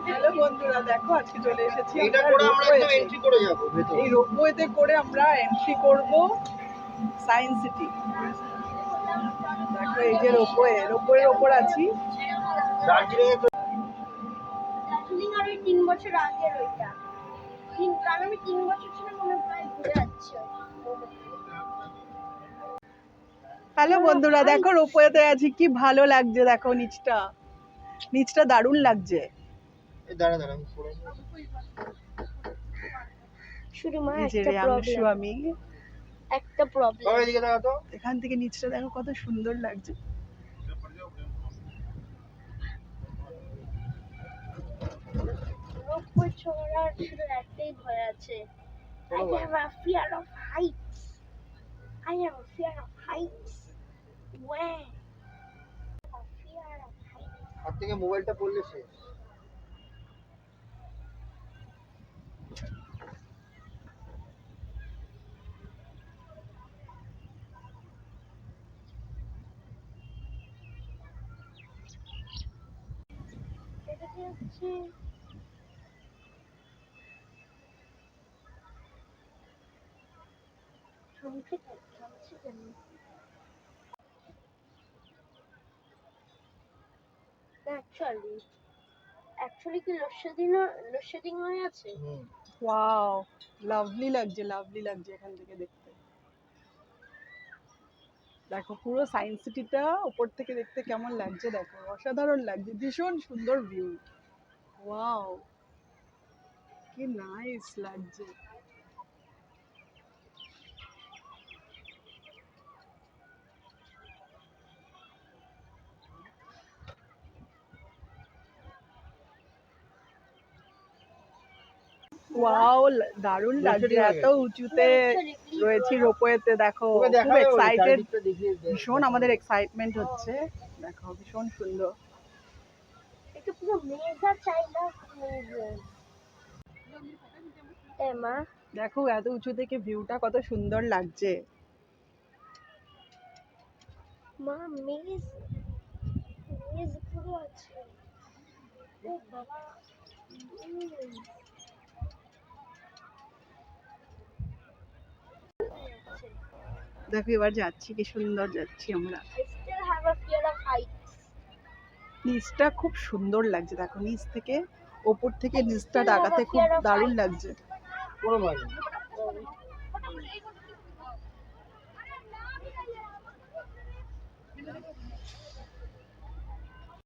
Hello বন্ধুরা, দেখো আজকে চলে এসেছি এটা করে আমরা একদম এন্ট্রি করে যাব ভেতরে। এই রোপওয়েতে করে আমরা এন্ট্রি করব সায়েন্স সিটি। দেখো এই যে রোপওয়ের ওপর আছি। দার্জিলিং আর 3 বছর আগের ওইটা। কারণ আমি 3 বছর ছিল মনে প্রায় ঘুরে যাচ্ছে। হ্যালো বন্ধুরা, দেখো রোপওয়েতে আছি, কি ভালো লাগছে। দেখো নিচটা দারুণ লাগছে। দাঁড়া আমি পড়ে শুরু মা এই যে একটা প্রবলেম আমি একটা প্রবলেম বাবা এদিকে দাঁড়া তো। এখান থেকে নিচটা দেখো কত সুন্দর লাগছে। রোপওয়ে চড়ার শুধু একটাই ভয় আছে। I have a fear of heights. I have a fear of heights. Where? A fear of heights. হাত থেকে মোবাইলটা পড়লে শেষ। এটা কি হচ্ছে? থামছে কেন? Actually কি লোডশেডিং হয়ে আছে? ওয়াও, লাভলি লাগছে এখান থেকে দেখতে। দেখো পুরো সায়েন্স সিটিটা উপর থেকে দেখতে কেমন লাগছে। দেখো অসাধারণ লাগছে, ভীষণ সুন্দর ভিউ। ওয়াও, কি নাইস লাগছে। ওয়াও, দারুণ লাগছে। এত উঁচুতে রয়েছি রোপওয়েতে। দেখো খুব এক্সাইটেড, ভীষণ আমাদের এক্সাইটমেন্ট হচ্ছে। দেখো ভীষণ সুন্দর। এটা পুরো মেজা চাইল্ড মা দেখো এত উঁচু থেকে ভিউটা কত সুন্দর লাগছে। মা মেজ পুরো আছে। ও বাবা দেখো এবার যাচ্ছি, কি সুন্দর যাচ্ছি আমরা। I still have a fear of heights. নিচটা খুব সুন্দর লাগছে। দেখো নিচ থেকে ওপর থেকে নিচটা তাকাতে খুব দারুণ লাগছে। কোনো ভয় নেই।